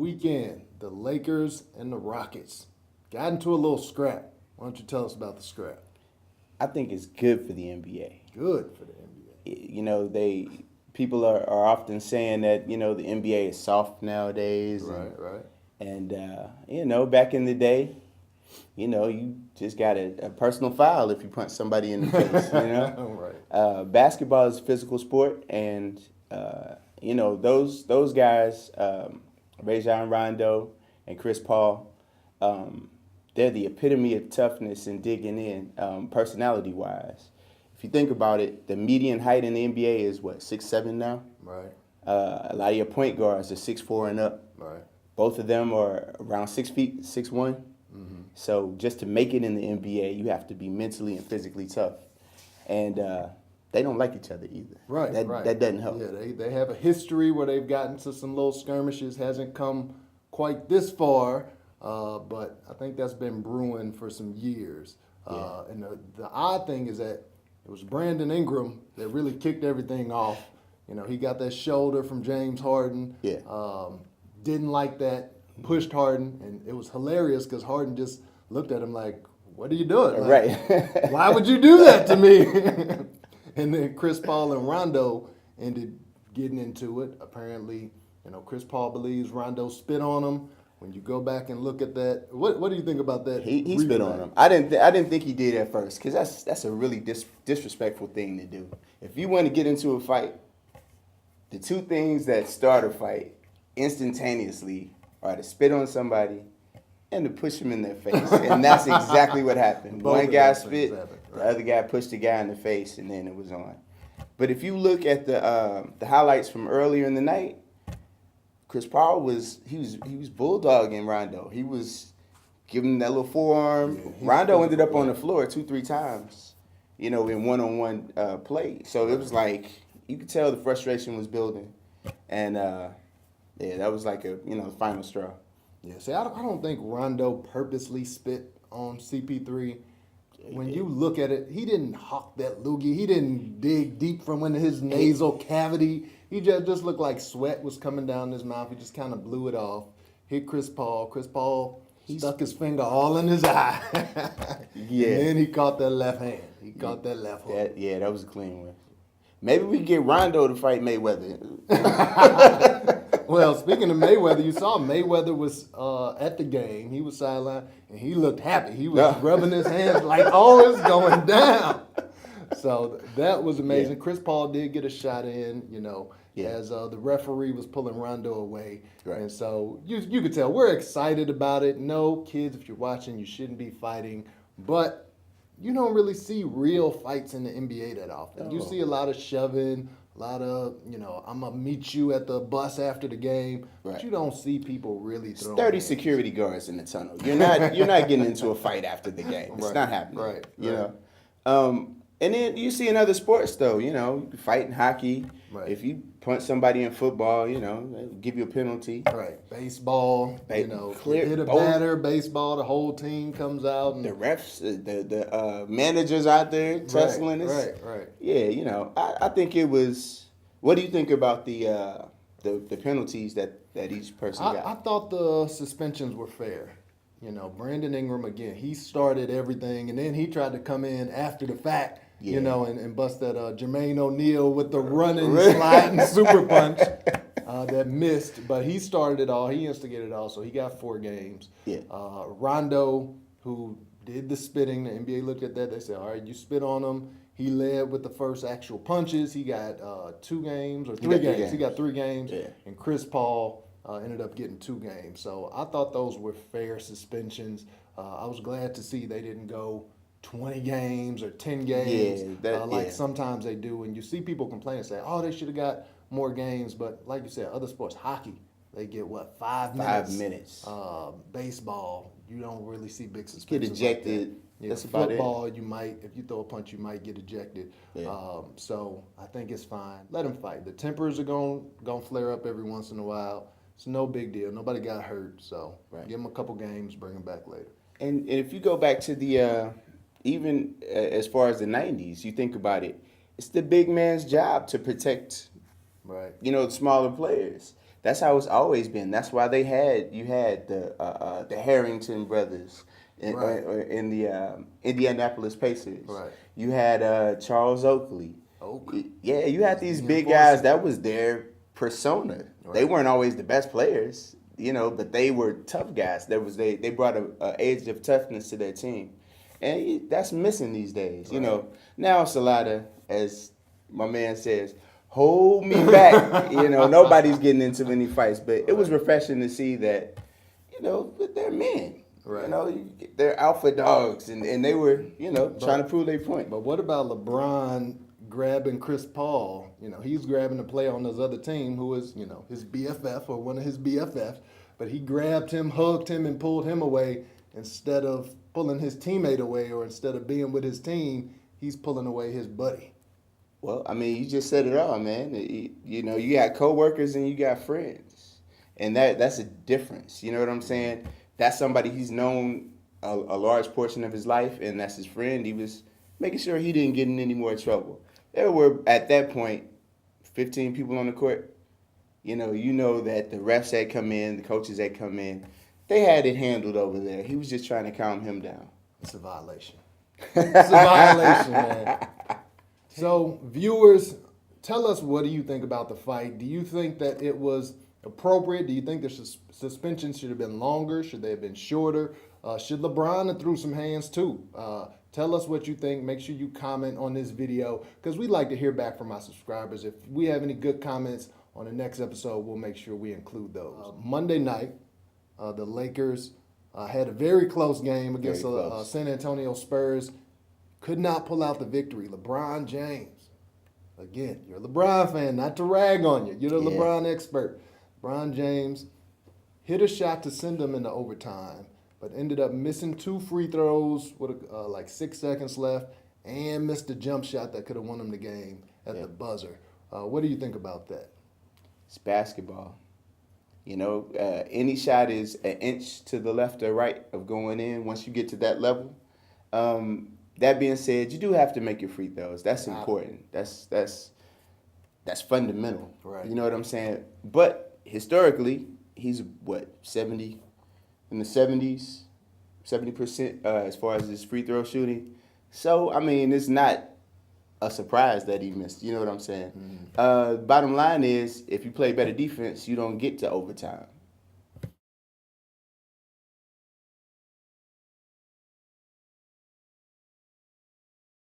weekend, the Lakers and the Rockets got into a little scrap. Why don't you tell us about the scrap? I think it's good for the NBA. Good for the NBA. You know, people are often saying that, you know, the NBA is soft nowadays. Right. And you know, back in the day, you know, you just got a personal foul if you punch somebody in the face, you know? Right. Basketball is a physical sport, and, you know, those guys, Rajon Rondo and Chris Paul, they're the epitome of toughness and digging in, personality-wise. If you think about it, the median height in the NBA is, 6'7" now? Right. A lot of your point guards are 6'4" and up. Right. Both of them are around 6 feet, 6'1". Mm-hmm. So just to make it in the NBA, you have to be mentally and physically tough. And they don't like each other either. Right. That doesn't help. Yeah, they have a history where they've gotten to some little skirmishes. Hasn't come quite this far, but I think that's been brewing for some years. Yeah. And the odd thing is that it was Brandon Ingram that really kicked everything off. You know, he got that shoulder from James Harden. Yeah. Didn't like that, pushed Harden, and it was hilarious because Harden just looked at him like, "What are you doing? Like, Right. why would you do that to me?" And then Chris Paul and Rondo ended getting into it. Apparently, you know, Chris Paul believes Rondo spit on him. When you go back and look at that, what do you think about that? He spit on him. I didn't think he did at first, because that's a really disrespectful thing to do. If you want to get into a fight, the two things that start a fight instantaneously are to spit on somebody and to push him in their face. And that's exactly what happened. Both One guy of those things spit, happened, the right. other guy pushed the guy in the face, and then it was on. But if you look at the highlights from earlier in the night, Chris Paul was bulldogging Rondo. He was giving him that little forearm. Yeah, Rondo ended up on the floor 2-3 times, you know, in one-on-one play. So it was like, you could tell the frustration was building. And yeah, that was like the final straw. Yeah, see, I don't think Rondo purposely spit on CP3. When you look at it, he didn't hawk that loogie. He didn't dig deep from into his nasal cavity. He just looked like sweat was coming down his mouth. He just kind of blew it off. Hit Chris Paul. Chris Paul stuck his finger all in his eye. Yeah. And then he caught that left hand. He caught that left hook. That was a clean one. Maybe we can get Rondo to fight Mayweather. Well, speaking of Mayweather, you saw Mayweather was at the game. He was sidelined, and he looked happy. He was rubbing his hands like, oh, it's going down. So that was amazing. Yeah. Chris Paul did get a shot in, as the referee was pulling Rondo away. Right. And so you could tell we're excited about it. No, kids, if you're watching, you shouldn't be fighting. But you don't really see real fights in the NBA that often. No. You see a lot of shoving, a lot of, I'm going to meet you at the bus after the game. Right. But you don't see people really throwing 30 hands. security guards in the tunnel. You're not getting into a fight after the game. It's Right. not happening. Right. You know. And then you see in other sports though, you fight in hockey. Right. If you punch somebody in football, they'll give you a penalty. Right. Baseball, Clear- hit a oh. batter, baseball, the whole team comes out. And The refs, the managers out there tussling us. Right. Yeah, I think it was. What do you think about the penalties that each person got? I thought the suspensions were fair. Brandon Ingram, again, he started everything, and then he tried to come in after the fact, Yeah. and bust that Jermaine O'Neal with the running, sliding super punch that missed. But he started it all. He instigated it all, so he got 4 games. Yeah. Rondo, who did the spitting, the NBA looked at that. They said, all right, you spit on him. He led with the first actual punches. He got 2 games or 3 games. He got 3 games. Yeah. And Chris Paul ended up getting 2 games. So I thought those were fair suspensions. I was glad to see they didn't go 20 games or 10 games like sometimes they do. And you see people complain and say, oh, they should have got more games. But like you said, other sports, hockey, they get 5 minutes? 5 minutes. Baseball, you don't really see big Get suspensions. ejected. Like that. Yeah, That's about it. football, you might, if you throw a punch, you might get ejected. Yeah. So I think it's fine. Let them fight. The tempers are going to flare up every once in a while. It's no big deal. Nobody got hurt. So give them a couple games, bring them back later. And if you go back to the even as far as the 90s, you think about it, it's the big man's job to protect, Right. the smaller players. That's how it's always been. That's why you had the Harrington brothers Right. in the Indianapolis Pacers. Right. You had Charles Oakley. Oakley. Yeah, you had Was these the big enforcer. guys. That was their persona. They Right. weren't always the best players, but they were tough guys. They brought a age of toughness to their team, and that's missing these days. Right. Now it's a lot of, as my man says, hold me back. Nobody's getting into any fights, but it was refreshing to see that, that they're men. Right. They're alpha dogs, and they were, trying to prove their point. But what about LeBron grabbing Chris Paul? He's grabbing the player on his other team who is, his BFF or one of his BFFs, but he grabbed him, hugged him, and pulled him away instead of pulling his teammate away, or instead of being with his team, he's pulling away his buddy. Well, I mean, you just said it all, man. You got coworkers and you got friends, and that's a difference. You know what I'm saying? That's somebody he's known a large portion of his life, and that's his friend. He was making sure he didn't get in any more trouble. There were, at that point, 15 people on the court. You know that the refs that come in, the coaches that come in, they had it handled over there. He was just trying to calm him down. It's a violation. It's a violation, man. So, viewers, tell us, what do you think about the fight? Do you think that it was appropriate? Do you think the suspension should have been longer? Should they have been shorter? Should LeBron have threw some hands too? Tell us what you think. Make sure you comment on this video, because we'd like to hear back from our subscribers. If we have any good comments on the next episode, we'll make sure we include those. Monday night, the Lakers had a very close game against San Antonio Spurs. Could not pull out the victory. LeBron James, again, you're a LeBron fan, not to rag on you. You're the LeBron expert. LeBron James hit a shot to send them into overtime, but ended up missing 2 free throws with like 6 seconds left, and missed a jump shot that could have won them the game at the buzzer. What do you think about that? It's basketball. Any shot is an inch to the left or right of going in once you get to that level. That being said, you do have to make your free throws. That's important. That's fundamental. Right. You know what I'm saying? But historically, he's 70 in the 70s, 70% as far as his free throw shooting. So I mean, it's not a surprise that he missed. You know what I'm saying? Mm-hmm. Bottom line is, if you play better defense, you don't get to overtime.